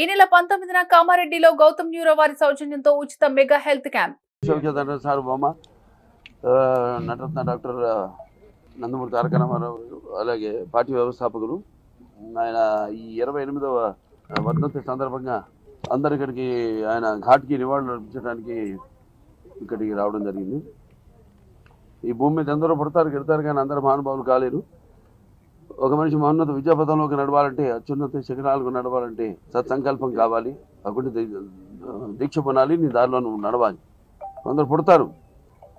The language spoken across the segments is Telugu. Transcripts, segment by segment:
ఈ నెల 19న కామారెడ్డిలో గౌతమ్ న్యూరో వారి సౌజన్యంతో ఉచిత మెగా హెల్త్ క్యాంప్. సార్ బొమ్మ నటరత్న డాక్టర్ నందమూరి తారక రామారావు అలాగే పార్టీ వ్యవస్థాపకులు ఆయన ఈ 28వ వర్ధంతి సందర్భంగా అందరు ఇక్కడికి ఆయన ఘాట్కి నివాళులు అర్పించడానికి ఇక్కడికి రావడం జరిగింది. ఈ భూమి మీద ఎందరో పుడతారు గెడతారు కానీ అందరూ మహానుభావులు కాలేరు. ఒక మనిషి మహోన్నత విద్యాపథంలోకి నడవాలంటే, అత్యున్నత శిఖరాలకు నడవాలంటే సత్సంకల్పం కావాలి, అక్కడ దీక్ష పొనాలి, నీ దారిలో నువ్వు నడవాలి. కొందరు పుడతారు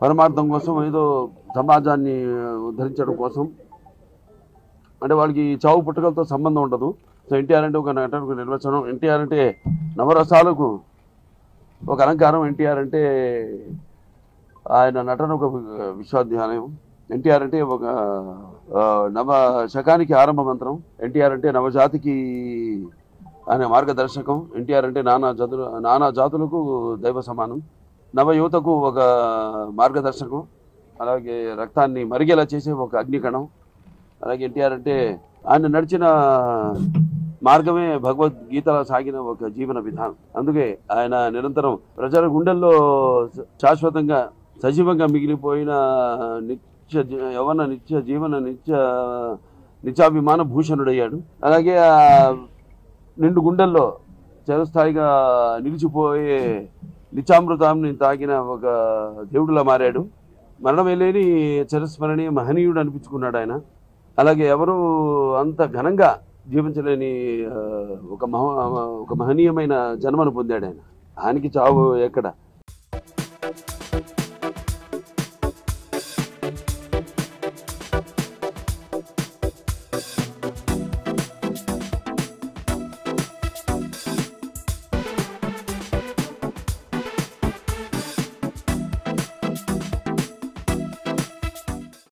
పరమార్థం కోసం, ఏదో సమాజాన్ని ఉద్ధరించడం కోసం, అంటే వాళ్ళకి చావు పుట్టుకలతో సంబంధం ఉండదు. సో ఎన్టీఆర్ అంటే ఒక నటనకు నిర్వచనం, ఎన్టీఆర్ అంటే నవరసాలకు ఒక అలంకారం, ఎన్టీఆర్ అంటే ఆయన నటన ఒక విశ్వాధ్యానం, ఎన్టీఆర్ అంటే ఒక నవ శకానికి ఆరంభ మంత్రం, ఎన్టీఆర్ అంటే నవజాతికి ఆయన మార్గదర్శకం, ఎన్టీఆర్ అంటే నానా జాతులకు దైవ సమానం, నవ యువతకు ఒక మార్గదర్శకం, అలాగే రక్తాన్ని మరిగేలా చేసే ఒక అగ్నికణం. అలాగే ఎన్టీఆర్ అంటే ఆయన నడిచిన మార్గమే భగవద్గీతలో సాగిన ఒక జీవన విధానం. అందుకే ఆయన నిరంతరం ప్రజల గుండెల్లో శాశ్వతంగా సజీవంగా మిగిలిపోయిన నిత్యాభిమాన భూషణుడయ్యాడు. అలాగే నిండు గుండెల్లో చిరస్థాయిగా నిలిచిపోయే నిత్యామృతాన్ని తాగిన ఒక దేవుడిలా మారాడు. మరణమే లేని చిరస్మరణీయ మహనీయుడు అనిపించుకున్నాడు ఆయన. అలాగే ఎవరు అంత ఘనంగా జీవించలేని ఒక మహనీయమైన జన్మను పొందాడు ఆయన. ఆయనకి చావు ఎక్కడ.